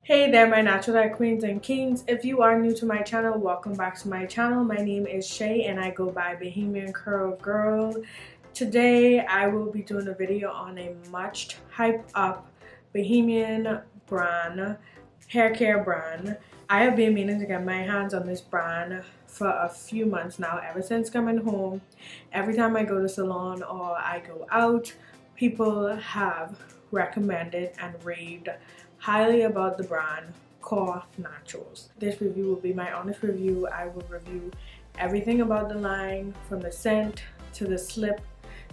Hey there, my natural hair queens and kings. If you are new to my channel, welcome back to my channel. My name is Shea and I go by Bahamian Curl Girl. Today I will be doing a video on a much hyped up Bahamian brand, hair care brand. I have been meaning to get my hands on this brand for a few months now, ever since coming home. Every time I go to salon or I go out, people have recommended and raved highly about the brand Core Naturals. This review will be my honest review. I will review everything about the line, from the scent to the slip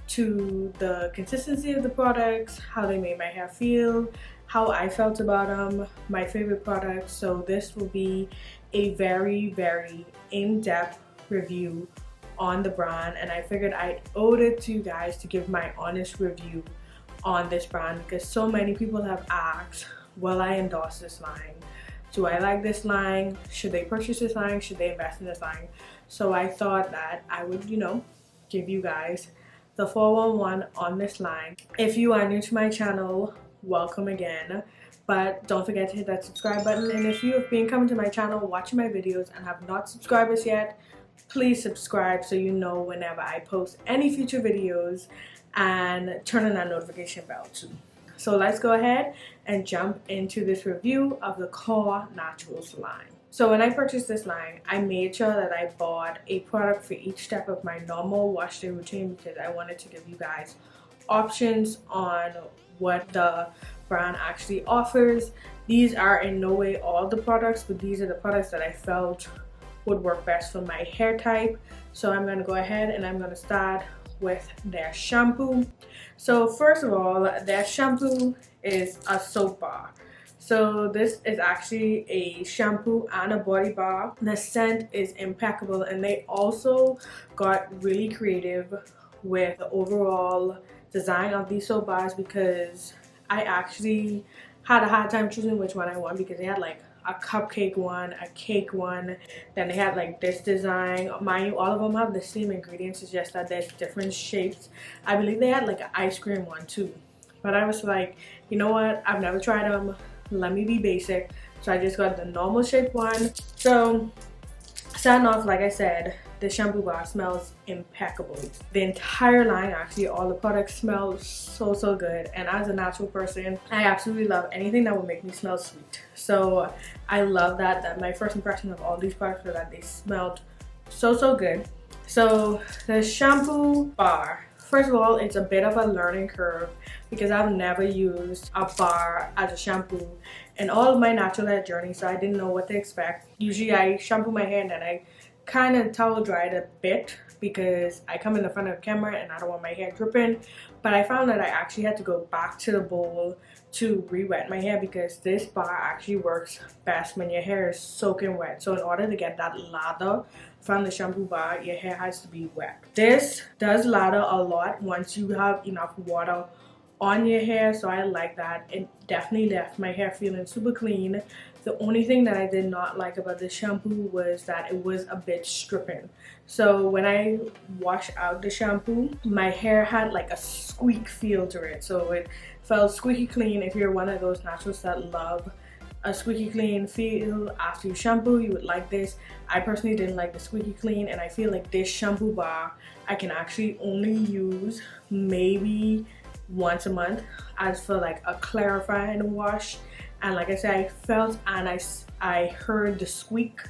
to the consistency of the products, how they made my hair feel, how I felt about them, my favorite products. So this will be a very in-depth review on the brand, and I figured I owed it to you guys to give my honest review on this brand because so many people have asked, will I endorse this line? Do I like this line? Should they purchase this line? Should they invest in this line? So I thought that I would, give you guys the 411 on this line. If you are new to my channel, welcome again. But don't forget to hit that subscribe button. And if you have been coming to my channel, watching my videos, and have not subscribed us yet, please subscribe so you know whenever I post any future videos, and turn on that notification bell too. So let's go ahead and jump into this review of the Core Naturals line. So when I purchased this line, I made sure that I bought a product for each step of my normal wash day routine because I wanted to give you guys options on what the brand actually offers. These are in no way all the products, but these are the products that I felt would work best for my hair type. So I'm going to go ahead and I'm going to start with their shampoo. So first of all, their shampoo is a soap bar. So this is actually a shampoo and a body bar. The scent is impeccable, and they also got really creative with the overall design of these soap bars because I actually had a hard time choosing which one I want because they had like a cupcake one, a cake one, then they had like this design. Mind you, all of them have the same ingredients, it's just that there's different shapes. I believe they had like an ice cream one too, but I was like, you know what, I've never tried them, let me be basic. So I just got the normal shape one. So starting off, like I said, the shampoo bar smells impeccable. The entire line, actually all the products smell so good, and as a natural person, I absolutely love anything that will make me smell sweet. So I love that my first impression of all these products was that they smelled so good. So the shampoo bar, first of all, it's a bit of a learning curve because I've never used a bar as a shampoo in all of my natural hair journey, so I didn't know what to expect. Usually I shampoo my hair and then I kind of towel dry it a bit because I come in the front of the camera and I don't want my hair dripping. But I found that I actually had to go back to the bowl to re-wet my hair because this bar actually works best when your hair is soaking wet. So in order to get that lather from the shampoo bar, your hair has to be wet. This does lather a lot once you have enough water on your hair, so I like that. It definitely left my hair feeling super clean. The only thing that I did not like about the shampoo was that it was a bit stripping. So when I washed out the shampoo, my hair had like a squeak feel to it, so it felt squeaky clean. If you're one of those naturals that love a squeaky clean feel after you shampoo, you would like this. I personally didn't like the squeaky clean, and I feel like this shampoo bar I can actually only use maybe once a month as for like a clarifying wash. And like I said, I felt and I heard the squeak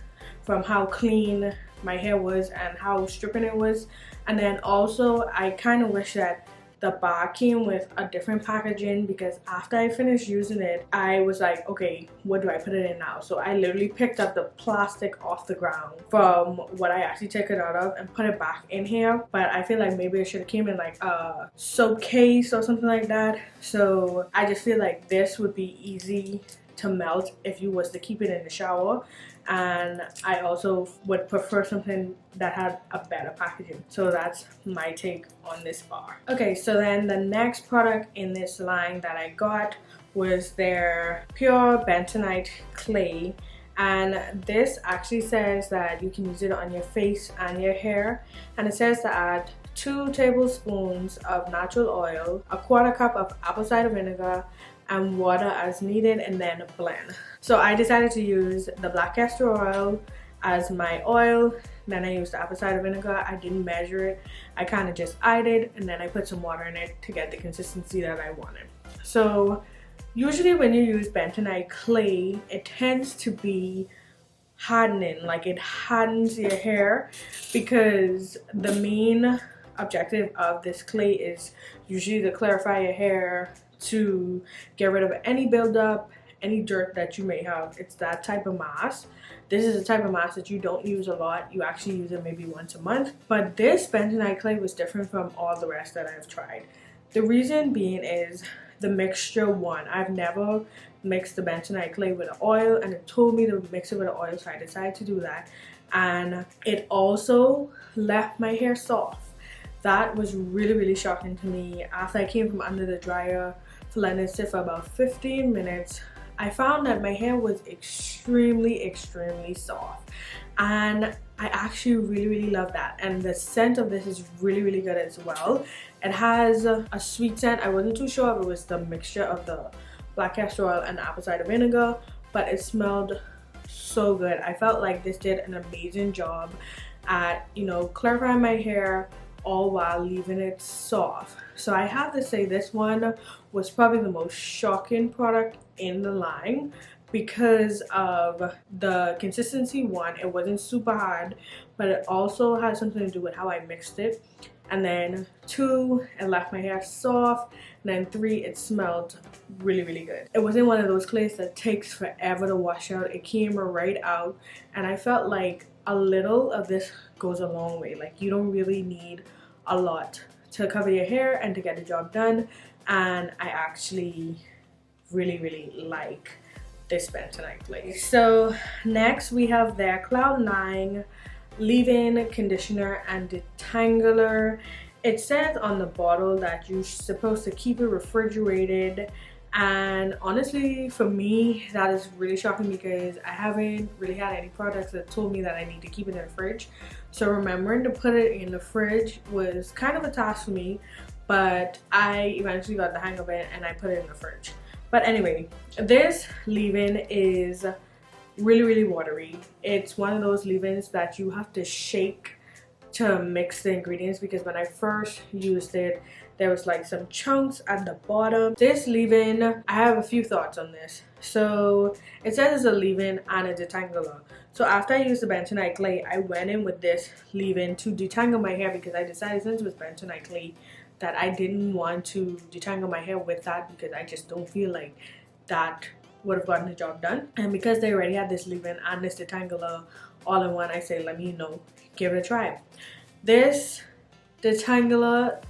from how clean my hair was and how stripping it was. And then also I kind of wish that the bar came with a different packaging because after I finished using it, I was like, okay, what do I put it in now? So I literally picked up the plastic off the ground from what I actually took it out of and put it back in here. But I feel like maybe it should have came in like a soap case or something like that. So I just feel like this would be easy to melt if you was to keep it in the shower, and I also would prefer something that had a better packaging. So that's my take on this bar. Okay, so then the next product in this line that I got was their pure bentonite clay, and this actually says that you can use it on your face and your hair, and it says to add 2 tablespoons of natural oil, a 1/4 cup of apple cider vinegar, and water as needed, and then blend. So I decided to use the black castor oil as my oil. Then I used the apple cider vinegar. I didn't measure it. I kind of just eyed it, and then I put some water in it to get the consistency that I wanted. So usually when you use bentonite clay, it tends to be hardening, like it hardens your hair, because the main objective of this clay is usually to clarify your hair, to get rid of any buildup, any dirt that you may have. It's that type of mask. This is a type of mask that you don't use a lot. You actually use it maybe once a month. But this bentonite clay was different from all the rest that I've tried. The reason being is the mixture. One, I've never mixed the bentonite clay with oil, and it told me to mix it with oil, so I decided to do that. And it also left my hair soft. That was really shocking to me. After I came from under the dryer for letting it sit for about 15 minutes, I found that my hair was extremely soft, and I actually really love that. And the scent of this is really good as well. It has a sweet scent. I wasn't too sure if it was the mixture of the black castor oil and apple cider vinegar, but it smelled so good. I felt like this did an amazing job at, you know, clarifying my hair, all while leaving it soft. So I have to say this one was probably the most shocking product in the line because of the consistency. One, it wasn't super hard, but it also had something to do with how I mixed it. And then two, it left my hair soft. And then three, it smelled really good. It wasn't one of those clays that takes forever to wash out. It came right out, and I felt like a little of this goes a long way. Like, you don't really need a lot to cover your hair and to get the job done. And I actually really like this bentonite clay. So next we have their Cloud9 leave-in conditioner and detangler. It says on the bottle that you're supposed to keep it refrigerated, and honestly for me that is really shocking because I haven't really had any products that told me that I need to keep it in the fridge. So remembering to put it in the fridge was kind of a task for me, but I eventually got the hang of it and I put it in the fridge. But anyway, this leave-in is really watery. It's one of those leave-ins that you have to shake to mix the ingredients, because when I first used it there was like some chunks at the bottom. This leave-in, I have a few thoughts on this. So it says it's a leave-in and a detangler. So after I used the bentonite clay, I went in with this leave-in to detangle my hair, because I decided since it was bentonite clay that I didn't want to detangle my hair with that, because I just don't feel like that would have gotten the job done. And because they already had this leave-in and this detangler all in one, I say let me give it a try. This detangler,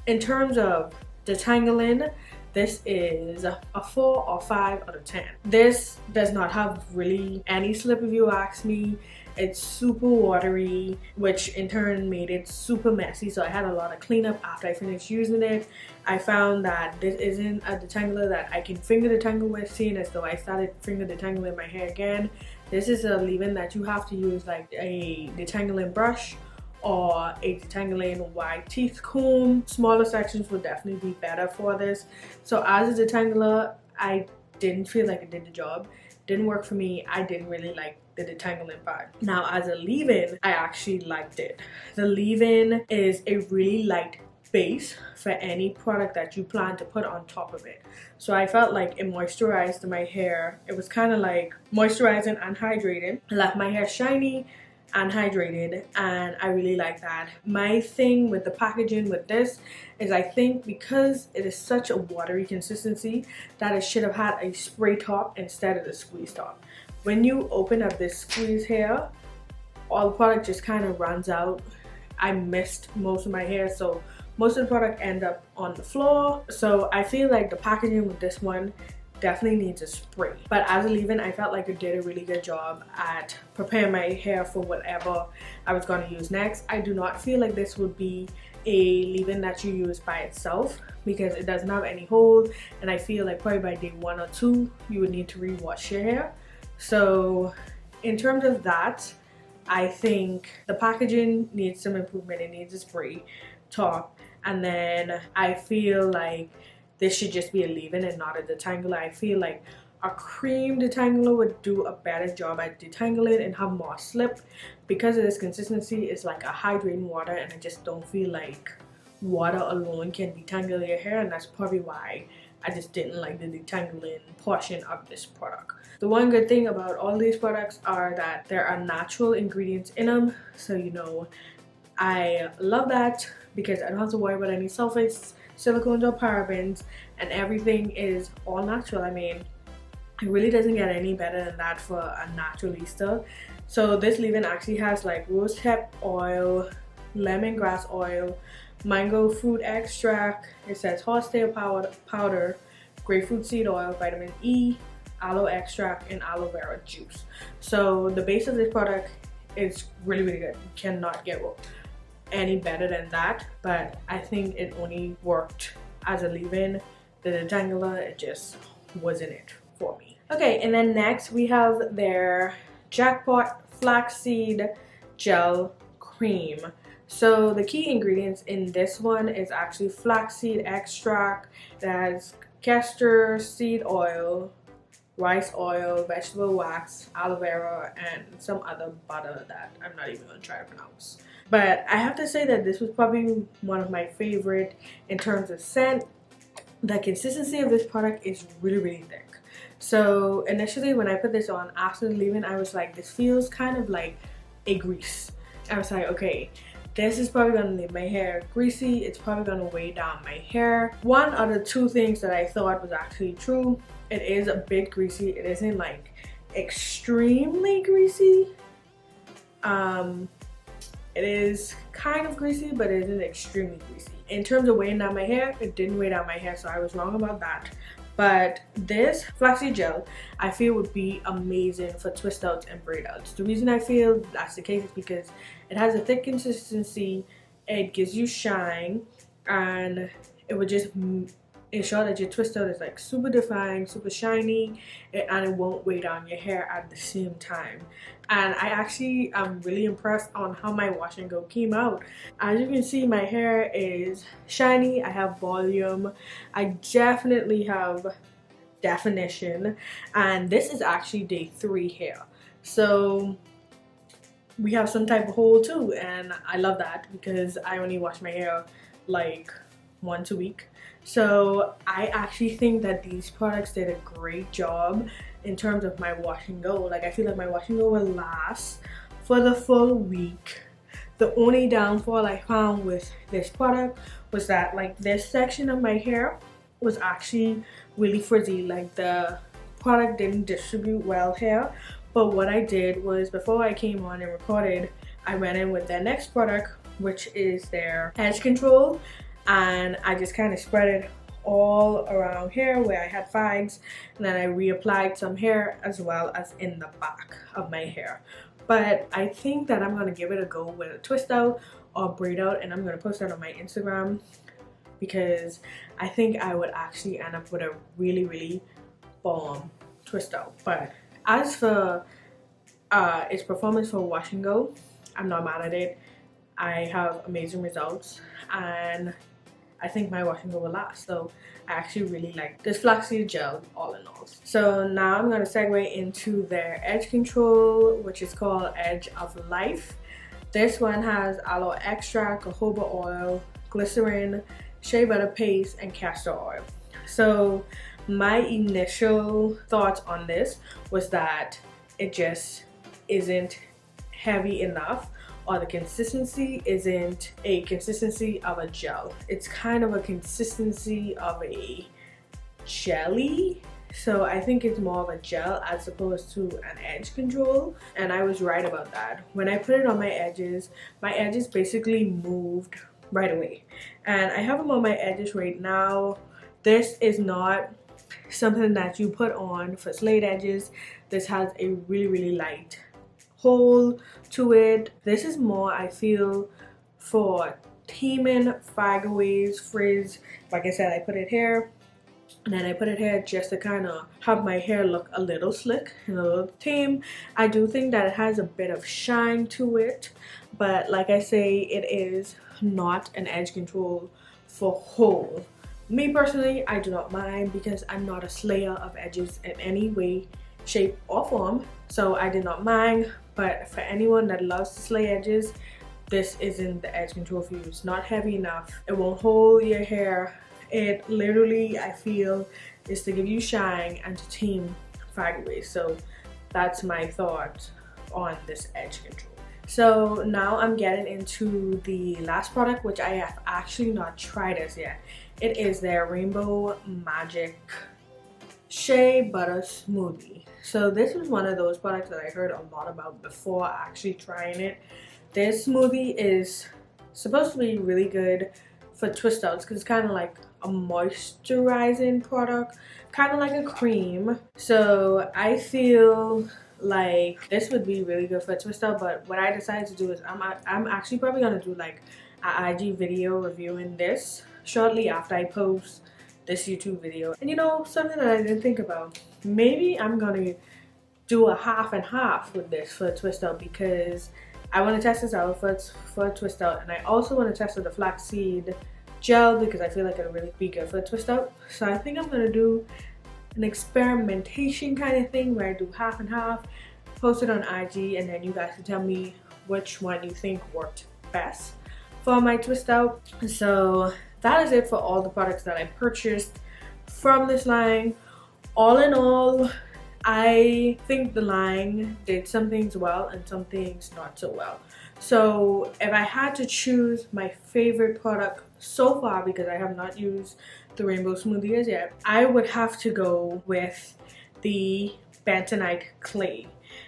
in terms of detangling, this is a 4 or 5 out of 10. This does not have really any slip if you ask me. It's super watery, which in turn made it super messy, so I had a lot of cleanup after I finished using it. I found that this isn't a detangler that I can finger detangle with, seeing as though I started finger detangling my hair again. This is a leave-in that you have to use like a detangling brush or a detangling wide teeth comb. Smaller sections would definitely be better for this. So as a detangler, I didn't feel like it did the job. Didn't work for me. I didn't really like the detangling part. Now as a leave-in, I actually liked it. The leave-in is a really light base for any product that you plan to put on top of it. So I felt like it moisturized my hair. It was kind of like moisturizing and hydrating. It left my hair shiny and hydrated, and I really like that. My thing with the packaging with this is I think because it is such a watery consistency that it should have had a spray top instead of the squeeze top. When you open up this squeeze here, all the product just kind of runs out. I missed most of my hair, so most of the product end up on the floor. So I feel like the packaging with this one definitely needs a spray. But as a leave-in, I felt like it did a really good job at preparing my hair for whatever I was going to use next. I do not feel like this would be a leave-in that you use by itself, because it doesn't have any hold, and I feel like probably by day 1 or 2 you would need to rewash your hair. So in terms of that, I think the packaging needs some improvement. It needs a spray top, and then I feel like this should just be a leave-in and not a detangler. I feel like a cream detangler would do a better job at detangling and have more slip. Because of this consistency, it's like a hydrating water, and I just don't feel like water alone can detangle your hair, and that's probably why I just didn't like the detangling portion of this product. The one good thing about all these products are that there are natural ingredients in them, so you know, I love that because I don't have to worry about any sulfates, silicones, or parabens, and everything is all natural. I mean, it really doesn't get any better than that for a naturalista. So this leave-in actually has like rosehip oil, lemongrass oil, mango fruit extract, it says horsetail powder, grapefruit seed oil, vitamin E, aloe extract, and aloe vera juice. So the base of this product is really good. You cannot get any better than that, but I think it only worked as a leave-in. The detangler, it just wasn't it for me. Okay, and then next we have their Jackpot Flaxseed Gel Cream. So the key ingredients in this one is actually flaxseed extract. It has castor seed oil, rice oil, vegetable wax, aloe vera, and some other butter that I'm not even gonna try to pronounce. But I have to say that this was probably one of my favorite in terms of scent. The consistency of this product is really thick. So initially when I put this on after the leave-in, I was like, this feels kind of like a grease. I was like, okay, this is probably gonna leave my hair greasy. It's probably gonna weigh down my hair. One of the two things that I thought was actually true. It is a bit greasy. It isn't like extremely greasy. It is kind of greasy, but it isn't extremely greasy. In terms of weighing down my hair, it didn't weigh down my hair, so I was wrong about that. But this flaxseed gel, I feel would be amazing for twist outs and braid outs. The reason I feel that's the case is because it has a thick consistency, it gives you shine, and it would just ensure that your twist out is like super defined, super shiny, and it won't weigh down your hair at the same time. And I actually am really impressed on how my wash and go came out. As you can see, my hair is shiny, I have volume, I definitely have definition, and this is actually day 3 hair. So we have some type of hold too, and I love that because I only wash my hair like once a week. So I actually think that these products did a great job in terms of my wash and go. Like, I feel like my wash and go will last for the full week. The only downfall I found with this product was that like this section of my hair was actually really frizzy. Like, the product didn't distribute well here. But what I did was, before I came on and recorded, I went in with their next product, which is their edge control, and I just kind of spread it all around here where I had finds, and then I reapplied some here as well as in the back of my hair. But I think that I'm gonna give it a go with a twist out or braid out, and I'm gonna post that on my Instagram because I think I would actually end up with a really bomb twist out. But as for its performance for wash and go, I'm not mad at it. I have amazing results, and I think my wash and go will last. So I actually really like this flaxseed gel all in all. So now I'm going to segue into their edge control, which is called Edge of Life. This one has aloe extract, jojoba oil, glycerin, shea butter paste, and castor oil. So my initial thoughts on this was that it just isn't heavy enough, or the consistency isn't a consistency of a gel. It's kind of a consistency of a jelly. So I think it's more of a gel as opposed to an edge control, and I was right about that. When I put it on my edges basically moved right away, and I have them on my edges right now. This is not something that you put on for slayed edges. This has a really light hole to it. This is more, I feel, for taming flyaways, frizz. Like I said, I put it here, and then I put it here just to kind of have my hair look a little slick and a little tame. I do think that it has a bit of shine to it, but like I say, it is not an edge control for whole. Me personally, I do not mind because I'm not a slayer of edges in any way, shape or form, so I did not mind. But for anyone that loves to slay edges, this isn't the edge control for you. It's not heavy enough. It won't hold your hair. It literally, I feel, is to give you shine and to tame fragrancy. So that's my thought on this edge control. So now I'm getting into the last product, which I have actually not tried as yet. It is their Rainbow Magic Shea Butter Smoothie. So this was one of those products that I heard a lot about before actually trying it. This smoothie is supposed to be really good for twist outs because it's kind of like a moisturizing product, kind of like a cream. So I feel like this would be really good for a twist out, but what I decided to do is I'm actually probably gonna do like an IG video reviewing this shortly after I post this YouTube video. And you know, something that I didn't think about, maybe I'm gonna do a half and half with this for a twist out because I want to test this out for a twist out, and I also want to test with the flaxseed gel because I feel like it'll really be good for a twist out. So I think I'm gonna do an experimentation kind of thing where I do half and half, post it on IG, and then you guys can tell me which one you think worked best for my twist out. So that is it for all the products that I purchased from this line. All in all, I think the line did some things well and some things not so well. So if I had to choose my favorite product so far, because I have not used the Rainbow Smoothie as yet, I would have to go with the Bentonite clay.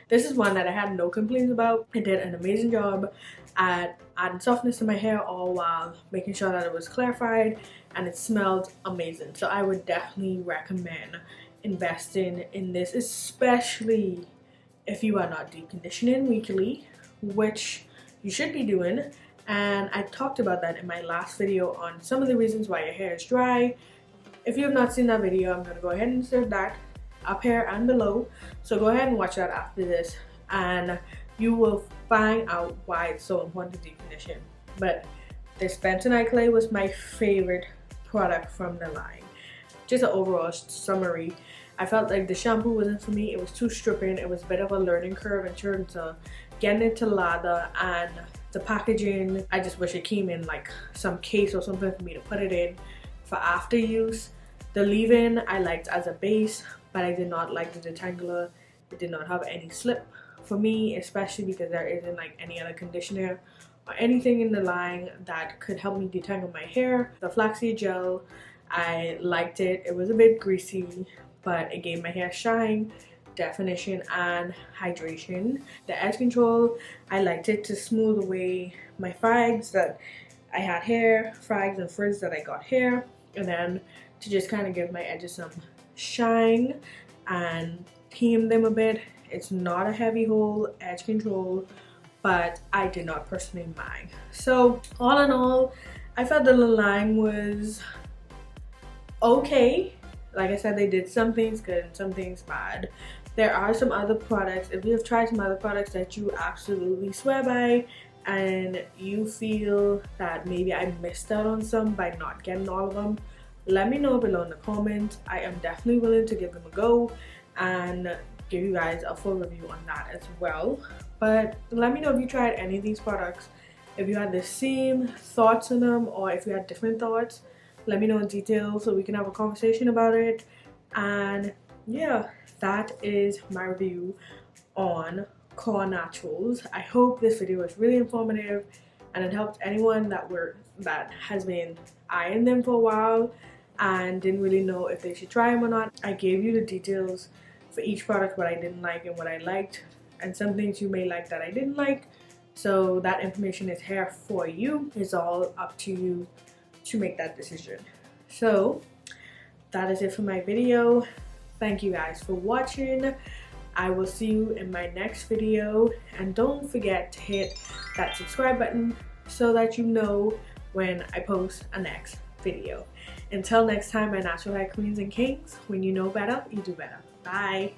This is one that I had no complaints about. It did an amazing job at adding softness to my hair, all while making sure that it was clarified, and it smelled amazing. So I would definitely recommend investing in this, especially if you are not deep conditioning weekly, which you should be doing. And I talked about that in my last video on some of the reasons why your hair is dry. If you have not seen that video, I'm going to go ahead and insert that up here and below, so go ahead and watch that after this and you will find out why it's so important to deep condition. But this Bentonite clay was my favorite product from the line. Just an overall summary, I felt like the shampoo wasn't for me. It was too stripping. It was a bit of a learning curve in terms of getting it to lather, and the packaging, I just wish it came in like some case or something for me to put it in for after use. The leave-in I liked as a base, but I did not like the Detangler. It did not have any slip for me, especially because there isn't like any other conditioner or anything in the line that could help me detangle my hair. The flaxseed gel, I liked it. It was a bit greasy, but it gave my hair shine, definition, and hydration. The edge control, I liked it to smooth away my frags that I had hair, frags and frizz that I got hair, and then to just kind of give my edges some shine and tame them a bit. It's not a heavy hold edge control, but I did not personally mind. So all in all, I felt the line was okay. Like I said, they did some things good and some things bad. There are some other products, if you have tried some other products that you absolutely swear by and you feel that maybe I missed out on some by not getting all of them, let me know below in the comments. I am definitely willing to give them a go and give you guys a full review on that as well. But let me know if you tried any of these products, if you had the same thoughts on them or if you had different thoughts. Let me know in detail so we can have a conversation about it. And yeah, that is my review on Core Naturals. I hope this video was really informative and it helped anyone that has been eyeing them for a while and didn't really know if they should try them or not. I gave you the details for each product, what I didn't like and what I liked, and some things you may like that I didn't like. So that information is here for you. It's all up to you to make that decision. So that is it for my video. Thank you guys for watching. I will see you in my next video, and don't forget to hit that subscribe button so that you know when I post a next video. Until next time, my natural hair queens and kings, when you know better, you do better. Bye.